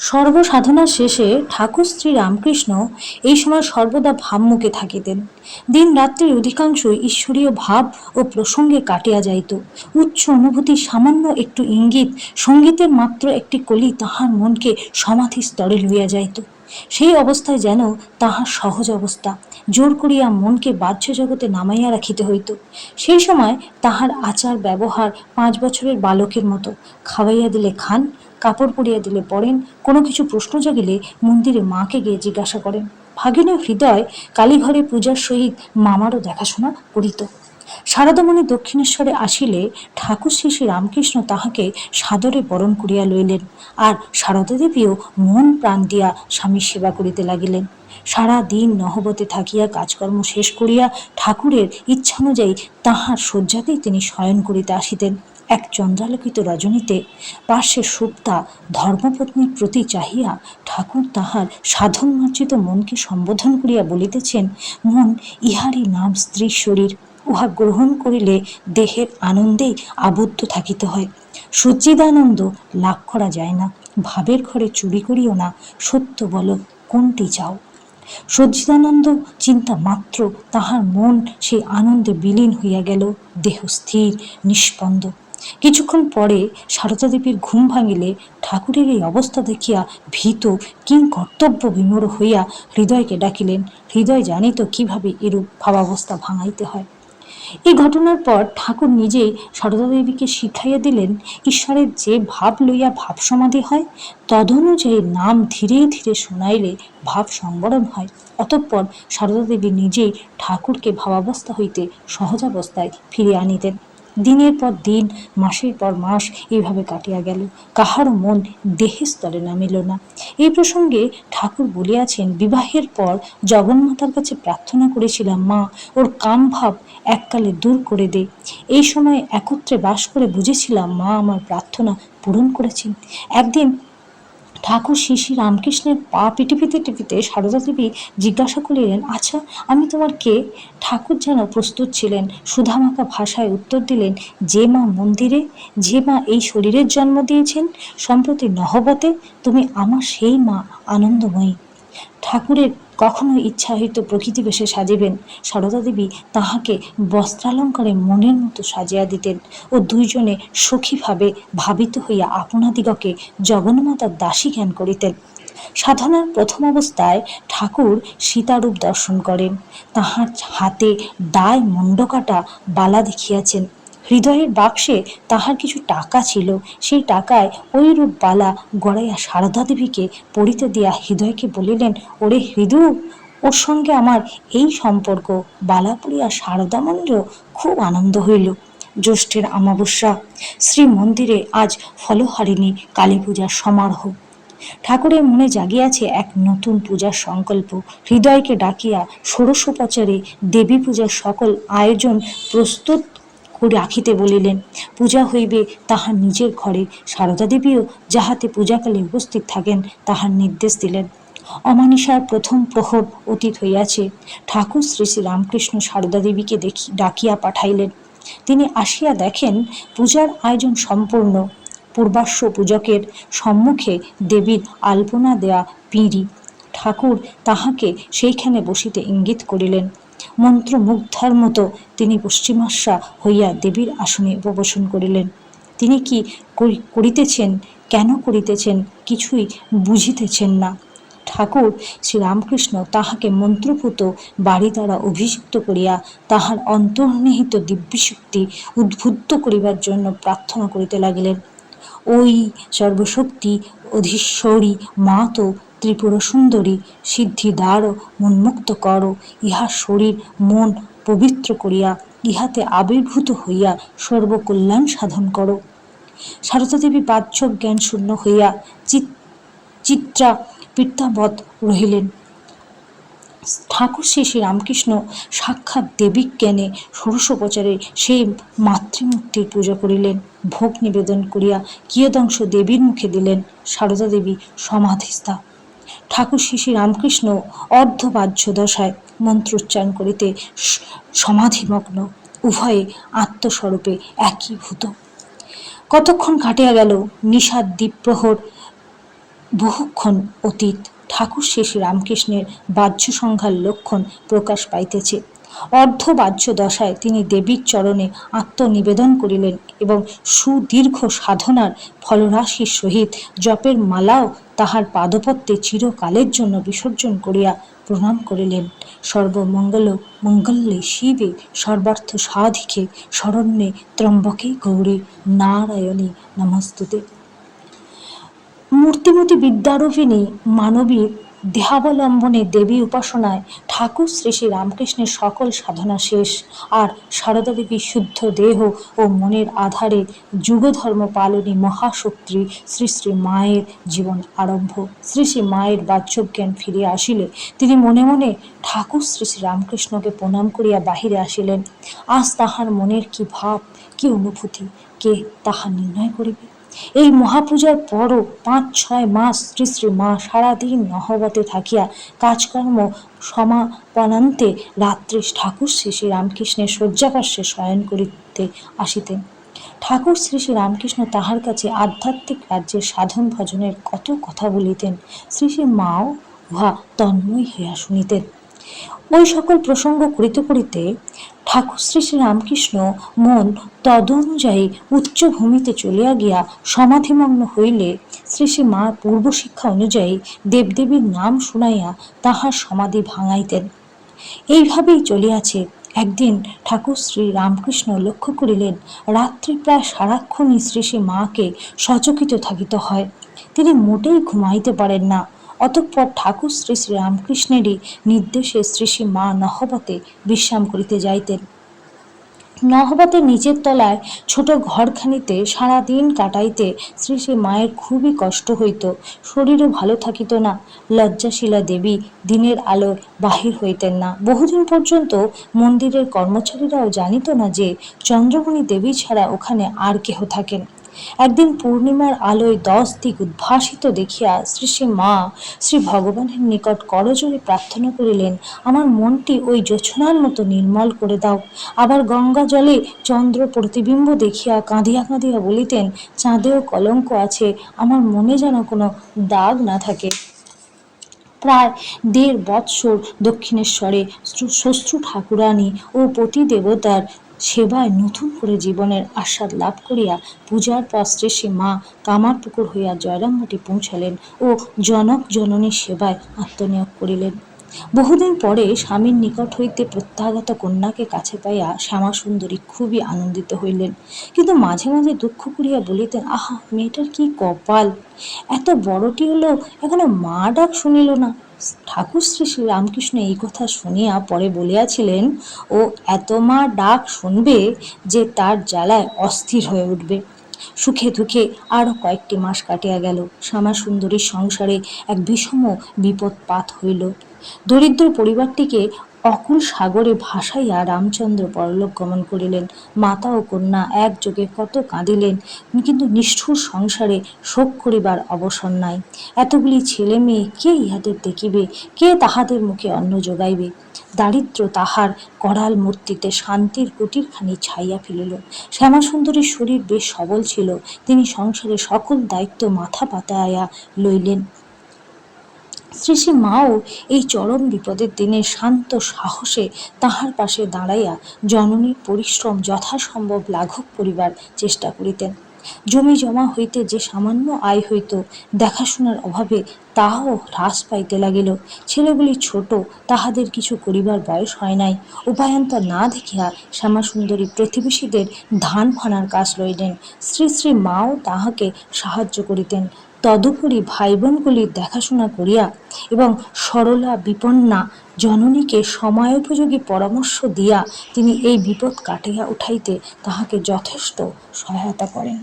সর্বসাধনার শেষে ঠাকুর শ্রী রামকৃষ্ণ এই সময় সর্বদা ভাবমুখে থাকিতেন। দিন রাত্রির অধিকাংশই ঈশ্বরীয় ভাব ও প্রসঙ্গে কাটিয়া যাইত। উচ্চ অনুভূতির সামান্য একটু ইঙ্গিত, সঙ্গীতের মাত্র একটি কলি তাহার মনকে সমাধি স্তরে লইয়া যাইত। সেই অবস্থায় যেন তাহার সহজ অবস্থা, জোর করিয়া মনকে বাহ্য জগতে নামাইয়া রাখিতে হইত। সেই সময় তাহার আচার ব্যবহার 5 বছরের বালকের মতো। খাওয়াইয়া দিলে খান, কাপড় পরিয়া দিলে পরেন, কোনো কিছু প্রশ্ন জাগিলে মন্দিরে মাকে গিয়ে জিজ্ঞাসা করেন। ভাগিনী হৃদয় কালীঘরে পূজার সহিত মামারও দেখাশোনা করিত। শারদামণি দক্ষিণেশ্বরে আসিলে ঠাকুর শ্রী শ্রী রামকৃষ্ণ তাহাকে সাদরে বরণ করিয়া লইলেন, আর শারদা দেবীও মন প্রাণ দিয়া স্বামীর সেবা করিতে লাগিলেন। সারা দিন নহবতে থাকিয়া কাজকর্ম শেষ করিয়া ঠাকুরের ইচ্ছানুযায়ী তাহার শয্যাতেই তিনি শয়ন করিতে আসিতেন। এক চন্দ্রালোকিত রজনীতে পার্শ্বের সুপ্তা ধর্মপত্নীর প্রতি চাহিয়া ঠাকুর তাহার সাধন মার্জিত মনকে সম্বোধন করিয়া বলিতেছেন, মন, ইহারই নাম স্ত্রীর শরীর, উহা গ্রহণ করিলে দেহের আনন্দেই আবদ্ধ থাকিতে হয়। সচ্চিদানন্দ লাভ করা যায় না। ভাবের ঘরে চুরি করিও না, সত্য বলো কোনটি চাও। সচ্চিদানন্দ চিন্তা মাত্র তাহার মন সেই আনন্দে বিলীন হইয়া গেল। দেহ স্থির নিষ্পন্দ। কিছুক্ষণ পরে সারদা দেবীর ঘুম ভাঙিলে ঠাকুরের এই অবস্থা দেখিয়া ভীত কিং কর্তব্য বিমূঢ় হইয়া হৃদয়কে ডাকিলেন। হৃদয় জানিত কিভাবে এরূপ ভাবাবস্থা ভাঙাইতে হয়। এই ঘটনার পর ঠাকুর নিজেই সারদা দেবীকে শিখাইয়া দিলেন, ঈশ্বরের যে ভাব লইয়া ভাব সমাধি হয়, তদনুযায়ী নাম ধীরে ধীরে শুনাইলে ভাব সংবরণ হয়। অতঃপর সারদা দেবী নিজেই ঠাকুরকে ভাবাবস্থা হইতে সহজাবস্থায় ফিরিয়ে আনিতেন। দিনের পর দিন, মাসের পর মাস এইভাবে কাটিয়া গেল। কাহারও মন দেহের স্তরে নামিল না। এই প্রসঙ্গে ঠাকুর বলিয়াছেন, বিবাহের পর জগন্মাতার কাছে প্রার্থনা করেছিলাম, মা, ওর কাম ভাব এককালে দূর করে দে। এই সময় একত্রে বাস করে বুঝেছিলাম মা আমার প্রার্থনা পূরণ করেছেন। একদিন ঠাকুর শ্রী শ্রী রামকৃষ্ণের পা টিপিতে টিপিতে সারদা দেবী জিজ্ঞাসা করিলেন, আচ্ছা, আমি তোমার কে? ঠাকুর যেন প্রস্তুত ছিলেন, সুধামাখা ভাষায় উত্তর দিলেন, যে মা মন্দিরে, যে মা এই শরীরের জন্ম দিয়েছেন, সম্প্রতি নহবতে, তুমি আমার সেই মা আনন্দময়ী। ঠাকুরের কখনো ইচ্ছা হইত প্রকৃতি বেশে সাজিবেন, সারদা দেবী তাহাকে বস্ত্রালঙ্কারে মনের মতো সাজিয়া দিতেন ও দুইজনে সখীভাবে ভাবিত হইয়া আপনাদিগকে জগন্মাতার দাসী জ্ঞান করিতেন। সাধনার প্রথম অবস্থায় ঠাকুর সীতারূপ দর্শন করেন। তাহার হাতে দায় মণ্ডকাটা বালা দেখিয়াছেন। হৃদয়ের বাক্সে তাহার কিছু টাকা ছিল। সেই টাকায় ওই রূপ বালা গড়াইয়া সারদা দেবীকে পড়িতে দিয়া হৃদয়কে বলিলেন, ওরে হৃদু, ওর সঙ্গে আমার এই সম্পর্ক। বালা পড়িয়া সারদামণিরও খুব আনন্দ হইল। জ্যৈষ্ঠের অমাবস্যা। শ্রী মন্দিরে আজ ফলহারিণী কালী পূজার সমারোহ। ঠাকুরের মনে জাগিয়াছে এক নতুন পূজার সংকল্প। হৃদয়কে ডাকিয়া ষোড়শোপচারে দেবী পূজার সকল আয়োজন প্রস্তুত রাখিতে বলিলেন। পূজা হইবে তাহার নিজের ঘরে। সারদা দেবীও যাহাতে পূজাকালে উপস্থিত থাকেন তাহার নির্দেশ দিলেন। অমানিসার প্রথম প্রহর অতীত হইয়াছে। ঠাকুর শ্রী শ্রী রামকৃষ্ণ সারদা দেবীকে ডাকিয়া পাঠাইলেন। তিনি আসিয়া দেখেন পূজার আয়োজন সম্পূর্ণ। পূর্বাশ্ব পূজকের সম্মুখে দেবীর আলপনা দেয়া পিঁড়ি। ঠাকুর তাহাকে সেইখানে বসিতে ইঙ্গিত করিলেন। মন্ত্রমুগ্ধার মতো তিনি পশ্চিমাশা হইয়া দেবীর আসনে উপবেশন করিলেন। তিনি কি করিতেছেন, কেন করিতেছেন, কিছুই বুঝিতেছেন না। ঠাকুর শ্রীরামকৃষ্ণ তাহাকে মন্ত্রপুত বাড়ি দ্বারা অভিযুক্ত করিয়া তাহার অন্তর্নিহিত দিব্যশক্তি উদ্বুদ্ধ করিবার জন্য প্রার্থনা করিতে লাগিলেন। ওই সর্বশক্তি অধীশ্বরী মা তো ত্রিপুর সুন্দরী, সিদ্ধিদ্বার উন্মুক্ত কর, ইহার শরীর মন পবিত্র করিয়া ইহাতে আবির্ভূত হইয়া সর্বকল্যাণ সাধন করো। সারদা দেবী বাহ্য জ্ঞান শূন্য হইয়া চিত্রা পীড়াবৎ রহিলেন। ঠাকুর শ্রী শ্রী রামকৃষ্ণ সাক্ষাৎ দেবী জ্ঞানে ষোড়শোপচারে সেই মাতৃমূর্তির পূজা করিলেন। ভোগ নিবেদন করিয়া কিয়দংশ দেবীর মুখে দিলেন। সারদা দেবী সমাধিস্থা। ঠাকুর শ্রী শ্রী রামকৃষ্ণ অর্ধবাহ্য দশায় মন্ত্রোচ্চারণ করিতে সমাধিমগ্ন, উভয়ে আত্মস্বরূপে একীভূত। কতক্ষণ কাটিয়া গেল। নিশার দ্বীপ্রহর বহুক্ষণ অতীত, ঠাকুর শ্রী শ্রী রামকৃষ্ণের বাহ্য সংখ্যার লক্ষণ প্রকাশ পাইতেছে। অর্ধবাহ্য দশায় তিনি দেবীর চরণে আত্মনিবেদন করিলেন এবং সুদীর্ঘ সাধনার ফলরাশির সহিত জপের মালাও তাহার পাদপত্রে চিরকালের জন্য বিসর্জন করিয়া প্রণাম করিলেন। সর্বমঙ্গল মঙ্গলে শিবে সর্বার্থ সাধিকে শরণ্যে ত্র্যম্বকে গৌরী নারায়ণী নমস্তুতে। মূর্তিমতী বিদ্যারূপিণী মানবীর দেহাবলম্বনে দেবী উপাসনায় ঠাকুর শ্রী শ্রী রামকৃষ্ণের সকল সাধনা শেষ, আর সারদা দেবীর শুদ্ধ দেহ ও মনের আধারে যুগধর্ম পালনী মহাশক্তি শ্রী শ্রী মায়ের জীবন আরম্ভ। শ্রী শ্রী মায়ের বাহ্যজ্ঞান ফিরিয়া আসিলে তিনি মনে মনে ঠাকুর শ্রী শ্রী রামকৃষ্ণকে প্রণাম করিয়া বাহিরে আসিলেন। আজ তাহার মনের কি ভাব, কি অনুভূতি, কে তাহা নির্ণয় করিবে? এই মহাপূজার পরও ৫-৬ মাস শ্রী শ্রী মা সারাদিন নহবতে থাকিয়া কাজকর্ম সমাপনান্তে রাত্রে ঠাকুর শ্রী শ্রী রামকৃষ্ণের শয্যাপার্শ্বে শয়ন করিতে আসিতেন। ঠাকুর শ্রী শ্রী রামকৃষ্ণ তাহার কাছে আধ্যাত্মিক রাজ্যের সাধন ভজনের কত কথা বলিতেন। শ্রী শ্রী মাও উহা তন্ময় হইয়া শুনিতেন। ওই সকল প্রসঙ্গ করিতে করিতে ঠাকুর শ্রী শ্রী রামকৃষ্ণ মন তদনুযায়ী উচ্চভূমিতে চলিয়া গিয়া সমাধিমগ্ন হইলে শ্রী শ্রী মা পূর্বশিক্ষা অনুযায়ী দেবদেবীর নাম শুনাইয়া তাহার সমাধি ভাঙাইতেন। এইভাবেই চলিয়াছে। একদিন ঠাকুর শ্রী রামকৃষ্ণ লক্ষ্য করিলেন রাত্রি প্রায় সারাক্ষণই শ্রী শ্রী মাকে সচকিত থাকিতে হয়। তিনি মোটেই ঘুমাইতে পারেন না। অতঃপর ঠাকুর শ্রী শ্রী রামকৃষ্ণেরই নির্দেশে শ্রী শ্রী মা নহবতে বিশ্রাম করিতে যাইতেন। নহবতের নিচের তলায় ছোট ঘরখানিতে সারাদিন কাটাইতে শ্রী শ্রী মায়ের খুবই কষ্ট হইত। শরীরও ভালো থাকিত না। লজ্জাশীলা দেবী দিনের আলোয় বাহির হইতেন না। বহুদিন পর্যন্ত মন্দিরের কর্মচারীরাও জানিত না যে চন্দ্রমণি দেবী ছাড়া ওখানে আর কেহ থাকেন। একদিন পূর্ণিমার আলোয় 10 দিক উদ্ভাসিত দেখিয়া শ্রী শ্রী মা শ্রী ভগবানের নিকট করজোড়ে প্রার্থনা করিলেন, আমার মনটি ওই জোছনার মতো নির্মল করে দাও। আবার গঙ্গা জলে চন্দ্র প্রতিবিম্ব দেখিয়া কাঁদিয়া কাঁদিয়া বলিতেন, চাঁদেও কলঙ্ক আছে, আমার মনে যেন কোনো দাগ না থাকে। প্রায় 1.5 বৎসর দক্ষিণেশ্বরে শ্বশ্রু ঠাকুরানী ও পতি দেবতার সেবায় নতুন করে জীবনের আস্বাদ লাভ করিয়া পূজার পর শ্রী শ্রী মা কামারপুকুর হইয়া জয়রামবাটি পৌঁছালেন ও জনক জননীর সেবায় আত্মনিয়োগ করিলেন। বহুদিন পরে স্বামীর নিকট হইতে প্রত্যাগত কন্যাকে কাছে পাইয়া শ্যামাসুন্দরী খুবই আনন্দিত হইলেন, কিন্তু মাঝে মাঝে দুঃখ করিয়া বলিতেন, আহা, মেয়েটার কি কপাল! এত বড়টি হলো, এখনো মা ডাক শুনিল না। ঠাকুর শ্রী শ্রী রামকৃষ্ণ এই কথা শুনিয়া পরে বলিয়াছিলেন, ও এত মা ডাক শুনবে যে তার জ্বালায় অস্থির হয়ে উঠবে। সুখে দুঃখে আরও কয়েকটি মাস কাটিয়া গেল। শ্যামাসুন্দরীর সংসারে এক বিষম বিপদপাত হইল। দরিদ্র পরিবারটিকে অকুল সাগরে ভাসাইয়া রামচন্দ্র পরলোক গমন করিলেন। মাতা ও কন্যা একযোগে কত কাঁদিলেন, কিন্তু নিষ্ঠুর সংসারে শোক করিবার অবসর নাই। এতগুলি ছেলে মেয়ে কে ইহাদের দেখিবে, কে তাহাদের মুখে অন্ন যোগাইবে? দারিদ্র তাহার করাল মূর্তিতে শান্তির কুটিরখানি ছাইয়া ফেলিল। শ্যামাসুন্দরীর শরীর বেশ সবল ছিল। তিনি সংসারের সকল দায়িত্ব মাথা পাতাইয়া লইলেন। শ্রী শ্রী মাও এই চরম বিপদের দিনে শান্ত সাহসে তাহার পাশে দাঁড়াইয়া জননীর পরিশ্রম যথাসম্ভব লাঘব করিবার চেষ্টা করিতেন। জমি জমা হইতে যে সামান্য আয় হইত, দেখাশোনার অভাবে তাহাও হ্রাস পাইতে লাগিল। ছেলেগুলি ছোট, তাহাদের কিছু করিবার বয়স হয় নাই। উপায়ান্তর না দেখিয়া শ্যামাসুন্দরী প্রতিবেশীদের ধান ফানার কাজ লইলেন। শ্রী শ্রী মাও তাহাকে সাহায্য করিতেন। তদুপরি ভাই বোনগুলির দেখাশোনা করিয়া এবং সরলা বিপন্না জননীকে সময়োপযোগী পরামর্শ দিয়া তিনি এই বিপদ কাটিয়া উঠাইতে তাহাকে যথেষ্ট সহায়তা করেন।